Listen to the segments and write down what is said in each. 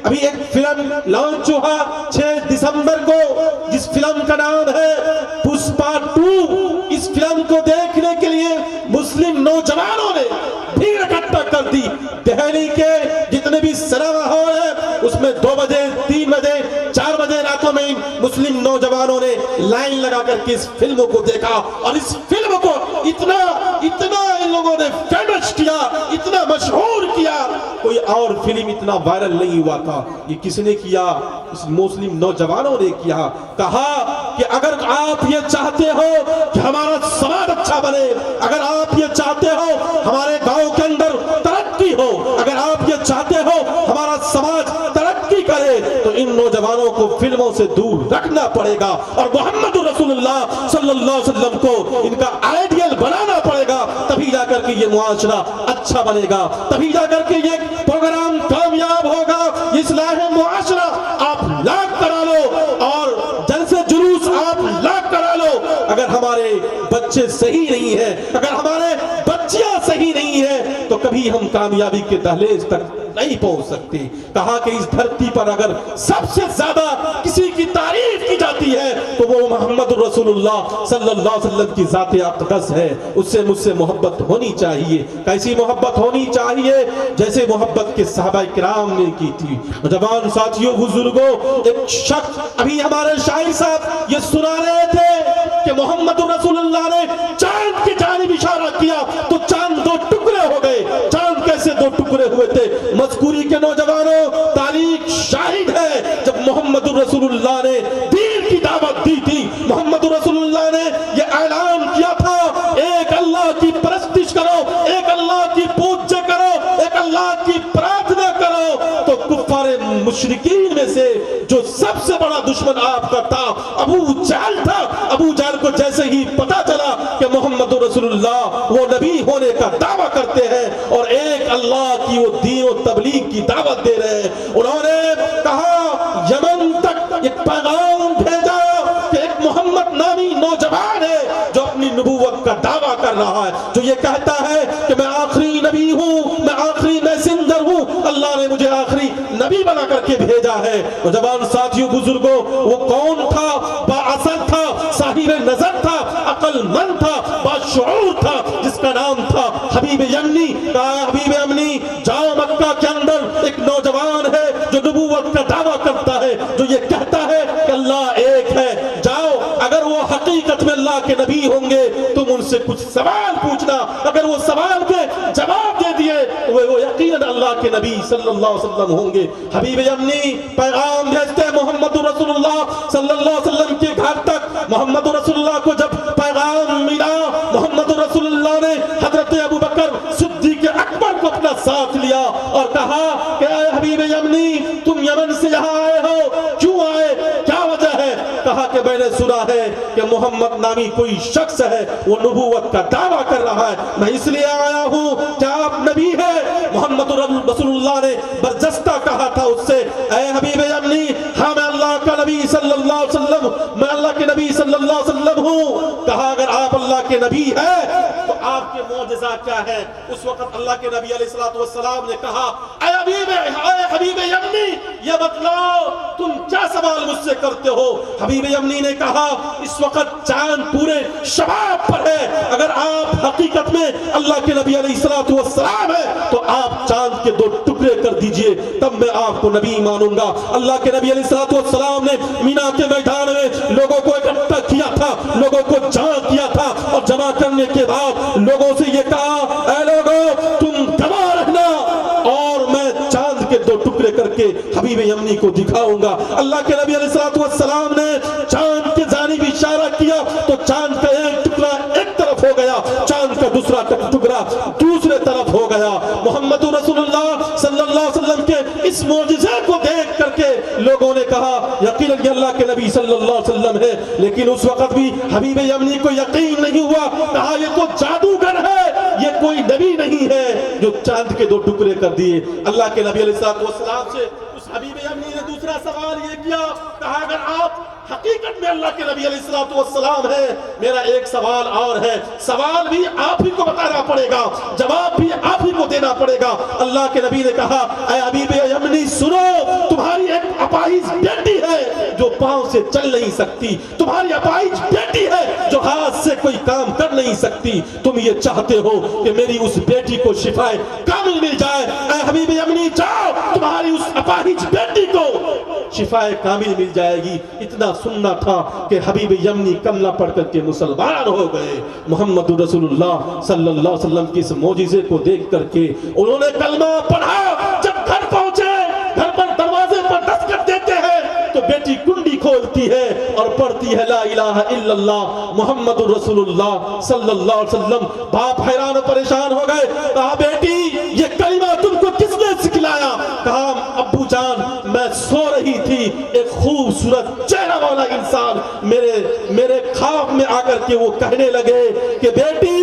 ابھی ایک film launch ہوا 6 دسمبر کو، جس فلم کا نام ہے پشپا 2۔ اس فلم کو دیکھنے کے لیے مسلم نوجوانوں نے بھیڑ اکٹھا کر دی۔ دہلی کے جتنے بھی سنیما ہال ہیں اس میں 2 بجے 3 بجے 4 بجے راتوں میں مسلم نوجوانوں نے لائن لگا کر کے اس فلم کو دیکھا، اور اس فلم کو اتنا ان لوگوں نے فیمس کیا، اتنا مشہور کیا، کوئی اور فلم اتنا وائرل نہیں ہوا تھا۔ یہ کس نے کیا؟ اس مسلم نوجوانوں نے کیا۔ کہا کہ اگر آپ یہ چاہتے ہو کہ ہمارا سماج اچھا بنے، اگر آپ یہ چاہتے ہو ہمارے گاؤں کے اندر ترقی ہو، اگر آپ یہ چاہتے ہو ہمارا سماج ترقی کرے، تو ان نوجوانوں کو فلموں سے دور رکھنا پڑے گا، اور محمد رسول اللہ صلی اللہ علیہ وسلم کو ان کا آئیڈیل بنانا پڑے گا۔ تبھی جا کر کے یہ معاشرہ اچھا بنے گا، تبھی جا کر کے یہ پروگرام کامیاب ہوگا۔ اصلاح معاشرہ آپ لاکھ کرا لو اور جلسے جلوس آپ لاکھ کرا لو، اگر ہمارے بچے صحیح نہیں ہیں، اگر ہمارے بچیاں صحیح نہیں ہیں، تو کبھی ہم کامیابی کے دہلیز تک نہیں پہنچ سکتے۔ کہا کہ اس دھرتی پر اگر سب سے زیادہ کسی کی تعریف کی جاتی ہے تو وہ محمد رسول اللہ صلی اللہ علیہ وسلم کی ذات اقدس ہے۔ اس سے مجھ سے محبت ہونی چاہیے۔ کیسی محبت ہونی چاہیے؟ جیسے محبت کے صحابہ کرام نے کی تھی۔ نوجوان ساتھیوں، بزرگوں، ایک شخص ابھی ہمارے شاعر صاحب یہ سنا رہے تھے کہ محمد رسول اللہ نے چاند کی جانب اشارہ کیا تو چاند 2 ٹکڑے ہو گئے۔ چاند کیسے 2 ٹکڑے ہوئے تھے؟ مذکوری کے نوجوانوں، تاریخ شاہد ہے جب محمد رسول اللہ نے دین کی دعوت دی تھی، محمد رسول اللہ نے یہ اعلان کیا تھا ایک اللہ کی پرستش کرو، ایک اللہ کی پوجا کرو، ایک اللہ کی پرارتھنا کرو، تو کفار مشرکین میں سے جو سب سے بڑا دشمن آپ کا تھا ابو جہل تھا۔ ابو جہل کو جیسے ہی پتا چلا کہ محمد رسول اللہ وہ نبی ہونے کا دعویٰ کرتے ہیں اور ایک اللہ کی وہ دین و تبلیغ کی دعوت دے رہے ہیں، انہوں نے کہا یمن تک ایک پیغام بھیجا کہ ایک محمد نامی نوجوان ہے جو اپنی نبوت کا دعویٰ کر رہا ہے، جو یہ کہتا ہے کہ میں آخری نبی ہوں، میں آخری میسنجر ہوں، اللہ نے مجھے آخری نبی بنا کر کے بھیجا ہے۔ نوجوان ساتھیوں، بزرگوں، وہ کون تھا؟ با اثر تھا، صاحب نظر تھا، عقل مند تھا، باشعور تھا، جس کا نام تھا حبیب یمنی۔ کہا حبیب یمنی جاؤ، مکہ کے اندر ایک نوجوان ہے جو نبوت کا دعویٰ کرتا ہے، جو یہ کہتا ہے کہ اللہ ایک ہے، جاؤ، اگر وہ حقیقت میں اللہ کے نبی ہوں گے تم ان سے کچھ سوال پوچھنا، اگر وہ سوال کے جواب دے دیے وہ یقیناً اللہ کے نبی صلی اللہ علیہ وسلم ہوں گے۔ حبیب یمنی پیغام بھیجتے ہیں محمد رسول اللہ صلی اللہ علیہ وسلم کے گھر تک۔ محمد رسول اللہ کو جب پیغام ملا، محمد رسول اللہ نے حضرت ابوبکر صدیق اکبر کو اپنا ساتھ لیا اور کہا کہ اے حبیب یمنی تم یمن سے یہاں آئے ہو، کیوں آئے، کیا وجہ ہے؟ کہا کہ میں نے سنا ہے کہ محمد نامی کوئی شخص ہے وہ نبوت کا دعویٰ کر رہا ہے، میں اس لیے آیا ہوں، کیا آپ نبی ہیں؟ محمد رسول اللہ نے برجستہ کہا تھا اس سے، اے حبیب یمنی ہاں میں اللہ کا نبی صلی اللہ علیہ وسلم، میں اللہ کے نبی صلی اللہ علیہ وسلم ہوں۔ کہا اگر آپ اللہ کے نبی ہیں تو آپ کے معجزہ کیا ہے؟ اس وقت اللہ کے نبی علیہ الصلوۃ والسلام نے کہا اے حبیب یمنی یہ بتلاؤ تم کیا سوال مجھ سے کرتے ہو؟ حبیب یمنی نے کہا اس وقت چاند پورے شباب پر ہے، اگر آپ حقیقت میں اللہ کے نبی علیہ الصلوۃ والسلام ہیں تو آپ چاند کے 2 ٹکڑے کر دیجئے، تب میں آپ کو نبی مانوں گا۔ اللہ کے نبی علیہ الصلوۃ والسلام نے مینا کے میدان میں لوگوں کو اکٹھا کیا تھا، لوگوں کو جمع کیا تھا، اور جمع کرنے کے بعد لوگوں سے یہ کہا اے لوگوں تم گواہ رہنا اور میں چاند کے 2 ٹکڑے کر کے حبیب یمنی کو دکھاؤں گا۔ اللہ کے نبی علیہ الصلوۃ والسلام نے چاند کے جانب اشارہ کیا تو چاند کا ایک ٹکڑا ایک طرف ہو گیا، چاند کا دوسرا ٹکڑا دوسرے طرف ہو گیا۔ محمد رسول اللہ صلی اللہ علیہ وسلم کے اس معجزے کو دیکھ کر کے لوگوں نے کہا یقیناً یہ اللہ کے نبی صلی اللہ علیہ وسلم ہے، لیکن اس وقت بھی حبیب یمنی کو یقین نہیں ہوا، کہا یہ تو جادوگر ہے، یہ کوئی نبی نہیں ہے جو چاند کے 2 ٹکڑے کر دیے۔ اللہ کے نبی علیہ الصلوۃ والسلام سے اس حبیب یمنی نے دوسرا سوال یہ کیا، کہا اگر آپ حقیقت میں اللہ کے نبی علیہ الصلوۃ والسلام ہے، میرا ایک سوال اور ہے، سوال بھی آپ ہی کو بتانا پڑے گا، جواب بھی آپ ہی کو دینا پڑے گا۔ اللہ کے نبی نے کہا اے حبیب یمنی سنو، تم अपाहिज बेटी है जो पांव से चल नहीं सकती, तुम्हारी अपाहिज बेटी है जो हाथ से कोई काम कर नहीं सकती, तुम ये चाहते हो कि मेरी उस बेटी को शिफाए कामिल मिल जाए। ऐ हबीब यमनी जाओ, तुम्हारी उस अपाहिज बेटी को शिफाए कामिल मिल जाएगी। इतना सुनना था कि हबीब यमनी कलमा पढ़ करके मुसलमान हो गए। मोहम्मद रसूलुल्लाह सल्लल्लाहु अलैहि वसल्लम की इस मौजिज़े को देख करके उन्होंने कलमा पढ़ा। जब घर पहुंचे, घर पर दरवाजे पर दस्तक देते हैं तो बेटी कुंडी खोलती है और पढ़ती है ला इलाहा इल्लल्लाह मुहम्मदुर रसूलुल्लाह सल्लल्लाहु अलैहि वसल्लम। बाप हैरान और परेशान हो गए। कहा बेटी ये कलमा तुमको किसने सिखलाया? कहा अब्बू जान मैं सो रही थी, एक खूबसूरत चेहरा वाला इंसान मेरे ख्वाब में आकर के वो कहने लगे कि बेटी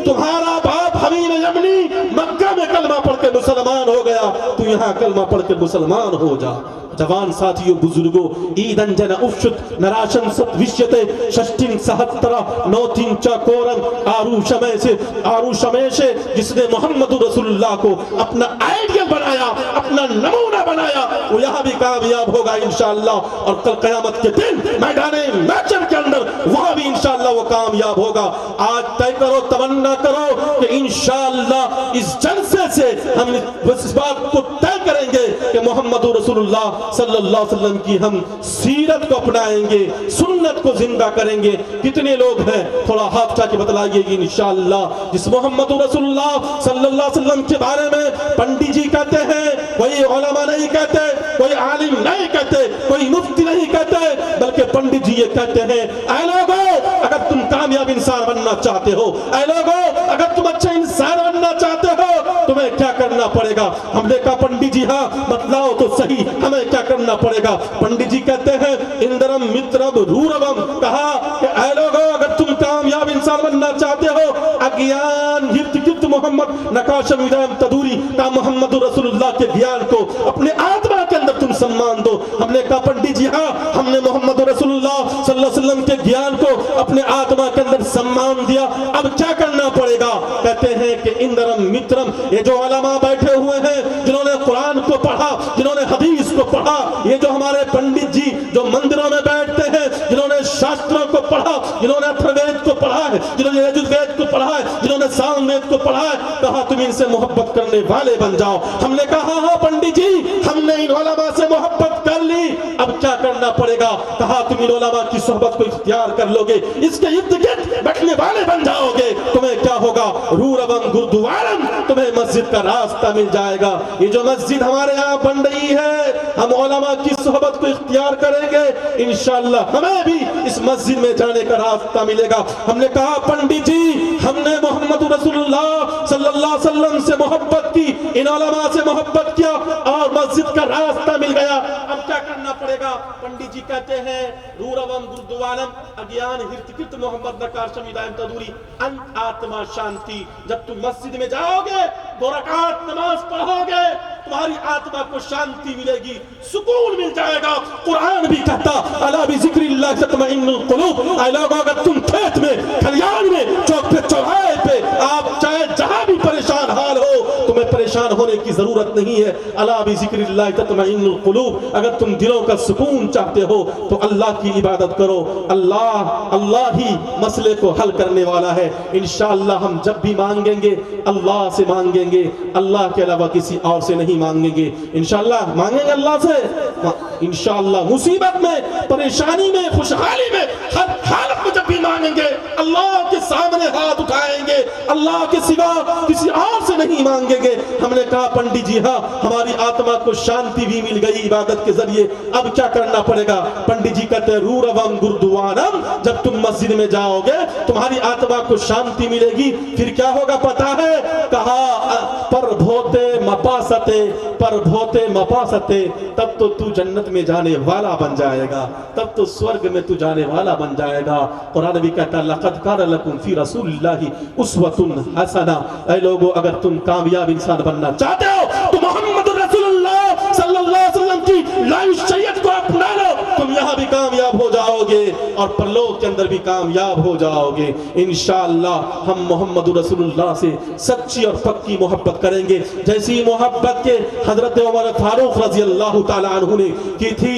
तुम्हारा बाप हबीब यमनी मक्का में कलमा पढ़ के मुसलमान हो गया, तू यहाँ कलमा पढ़ के मुसलमान हो जा। जवान साथियों बुजुर्गों, ईदन जन उफशुत नराशन सत्विष्यते षष्टिन सहत्तरा नौतिन चकोरन आरु शमेशे, जिसने मोहम्मद रसूलुल्लाह को अपना आइडियल बनाया, अपना नमूना बनाया, वो यहाँ भी कामयाब होगा इंशाअल्लाह। और कल क़यामत के दिन मैदाने महशर के अंदर वहाँ भी इंशाअल्लाह वो कामयाब होगा। आज तय करो, तमन्ना करो कि इंशाअल्लाह इस जलसे से हम इस बात को तय करेंगे कि मोहम्मद रसूलुल्लाह सल्लल्लाहु अलैहि वसल्लम की हम सीरत को अपनाएंगे, सुन्नत को जिंदा करेंगे। कितने लोग हैं थोड़ा हाथ उठा के बतलाइए इंशाअल्लाह। जिस मोहम्मद रसूलुल्लाह सल्लल्लाहु अलैहि वसल्लम के बारे में पंडित जी कहते हैं, कोई उलमा नहीं कहते, कोई आलिम नहीं कहते, कोई मुफ्ती नहीं कहते, बल्कि पंडित जी ये कहते हैं ऐ लोगों अगर तुम कामयाब इंसान बनना चाहते हो, ऐ लोगों अगर तुम अच्छे इंसान बनना चाहते हो, तुम्हें क्या करना पड़ेगा? हमने कहा पंडित जी हाँ बतलाओ तो सही, हमें क्या करना पड़ेगा? पंडित जी कहते हैं इंद्रम मित्रम रूरवम, कहा कि ऐ लोगों अगर तुम कामयाब इंसान बनना चाहते हो, अज्ञान हिर्त मोहम्मद नकाशम विदायम तदूरी का मोहम्मद रसूलुल्लाह के ज्ञान को अपने आत्मा के अंदर तुम सम्मान दो। हमने कहा पंडित जी हाँ हमने मोहम्मद रसूलुल्लाह सल्लल्लाहु अलैहि वसल्लम के ज्ञान को अपने आत्मा के अंदर सम्मान दिया, अब क्या करना पड़ेगा? कहते हैं कि इंद्रम मित्रम, ये जो उलमा बैठे हुए हैं जिन्होंने कुरान को पढ़ा, जिन्होंने हदीस को पढ़ा, ये जो हमारे पंडित जी जो मंदिरों में बैठते हैं, जिन्होंने शास्त्रों को पढ़ा, जिन्होंने अथर्ववेद को पढ़ा है, जिन्होंने यजुर्वेद को पढ़ा है, जिन्होंने सामवेद को पढ़ा है, कहा तुम इनसे मोहब्बत करने वाले बन जाओ। हमने कहा हाँ पंडित जी हमने इन उलमा से मोहब्बत कर ली, अब क्या करना पड़ेगा? कहा तुम इन उलमा की सोहबत को इख्तियार कर लोगे, इसके इर्द गिर्द बैठने वाले बन जाओगे, तुम्हें क्या होगा? रूरवम गुरुद्वारम, तुम्हें मस्जिद का रास्ता मिल जाएगा। ये जो मस्जिद हमारे यहाँ बन रही है, हम उलमा की सोहबत को इख्तियार करेंगे इंशाअल्लाह हमें भी इस मस्जिद में जाने का रास्ता मिलेगा। हमने कहा पंडित जी हमने मोहम्मद रसूलुल्लाह सल्लल्लाहु अलैहि वसल्लम से मोहब्बत की, इन उलमा से मोहब्बत किया और मस्जिद का रास्ता मिल गया, अब क्या करना पड़ेगा? पंडित जी कहते हैं रूरवम गुरुद्वारम अज्ञान हिर्त मोहम्मद नकाशम विदायम तदूरी अंत आत्मा शांति। जब तुम मस्जिद में जाओगे, 2 रकात नमाज पढ़ोगे, तुम्हारी आत्मा को शांति मिलेगी, सुकून मिल जाएगा। कुरान भी कहता अला बिज़िक्रिल्लाह तत्मइन्नुल कुलूब, ऐ लोगों अगर तुम खेत में, खलियान में, चौक पे, चौराहे पे, आप चाहे जहां भी परेशान हाल हो, तुम्हें परेशान होने की जरूरत नहीं है। अला बिज़िक्रिल्लाह तत्मइन्नुल कुलूब, अगर तुम दिलों का सुकून चाहते हो तो अल्लाह की इबादत करो, अल्लाह ही मसले को हल करने वाला है। इंशाअल्लाह हम जब भी मांगेंगे अल्लाह से मांगेंगे, अल्लाह के अलावा किसी और से नहीं मांगेंगे। इंशाअल्लाह मांगेंगे अल्लाह से, इंशाअल्लाह मुसीबत में, परेशानी में, खुशहाली में, हर हालत में जब भी मांगेंगे अल्लाह के सामने हाथ उठाएंगे, अल्लाह के सिवा किसी और से नहीं मांगेंगे। हमने कहा पंडित जी हाँ हमारी आत्मा को शांति भी मिल गई इबादत के जरिए, अब क्या करना पड़ेगा? पंडित जी कहते हैं रूरवम गुरुद्वारम, जब तुम मस्जिद में जाओगे तुम्हारी आत्मा को शांति मिलेगी, फिर क्या होगा पता है? कहा पर भोते मपासते, तब तो तू जन्नत में जाने वाला बन जाएगा, तब तो स्वर्ग में तू जाने वाला बन जाएगा। कुरान भी कहता है लक़द कान लकुम फी रसूलिल्लाहि उस्वतुन हसना, ऐ लोगों अगर तुम कामयाब इंसान बनना चाहते हो तो मोहम्मद रसूलुल्लाह सल्लल्लाहु अलैहि वसल्लम की लाइफ शरीयत को अपना लो, तुम यहाँ भी कामयाब हो जाओगे और परलोक के अंदर भी कामयाब हो जाओगे इंशाअल्लाह। हम मोहम्मद रसूलुल्लाह से सच्ची और पक्की मोहब्बत करेंगे, जैसी मोहब्बत के हजरत उमर फारूक रज़ी अल्लाह तआला अन्हु ने की थी।